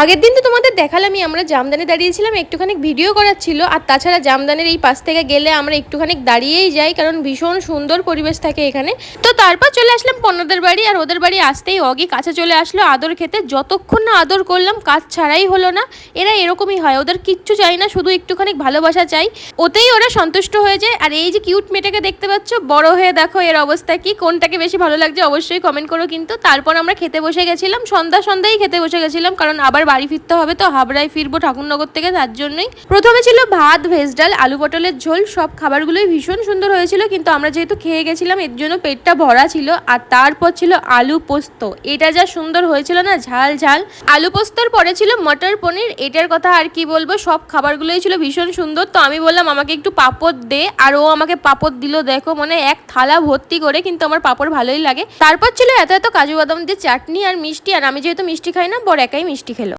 আগের দিন তো তোমাদের দেখালামই, আমরা জামদানি দাঁড়িয়েছিলাম, একটুখানি ভিডিও করার ছিল। আর তাছাড়া জামদানির এই পাশ থেকে গেলে আমরা একটুখানি দাঁড়িয়েই যাই, কারণ ভীষণ সুন্দর পরিবেশ থাকে এখানে। তো তারপর চলে আসলাম পণ্যদের বাড়ি, আর ওদের বাড়ি আসতেই অগি কাছে চলে আসলো আদর খেতে। যতক্ষণ না আদর করলাম কাজ ছাড়াই হলো না। এরা এরকমই হয়, ওদের কিচ্ছু চাই না, শুধু একটুখানি ভালোবাসা চাই, ওতেই ওরা সন্তুষ্ট হয়ে যায়। আর এই যে কিউট মেয়েটাকে দেখতে পাচ্ছ, বড় হয়ে দেখো এর অবস্থা কি, কোনটাকে বেশি ভালো লাগছে অবশ্যই কমেন্ট করো কিন্তু। তারপর আমরা খেতে বসে গেছিলাম, সন্ধ্যায় খেতে বসে গেছিলাম, কারণ আবার বাড়ি ফিরতে হবে, তো হাবড়ায় ফিরবো ঠাকুরনগর থেকে, তার জন্যই। প্রথমে ছিল ভাত, ভেজ ডাল, আলু পটলের ঝোল, সব খাবারগুলোই ভীষণ সুন্দর হয়েছিল, কিন্তু আমরা যেহেতু খেয়ে গেছিলাম এর জন্য পেটটা ভরা ছিল। আর তারপর ছিল আলু পোস্ত, এটা যা সুন্দর হয়েছিল না, ঝাল ঝাল। আলু পোস্তর পরে ছিল মটর পনির, এটার কথা আর কি বলবো, সব খাবারগুলোই ছিল ভীষণ সুন্দর। তো আমি বললাম আমাকে একটু পাঁপড় দে, আর ও আমাকে পাঁপড় দিল, দেখো মানে এক থালা ভর্তি করে, কিন্তু আমার পাঁপড় ভালোই লাগে। তারপর ছিল এত এত কাজু বাদাম দিয়ে চাটনি আর মিষ্টি, আর আমি যেহেতু মিষ্টি খাই না, বর একাই মিষ্টি খেলো।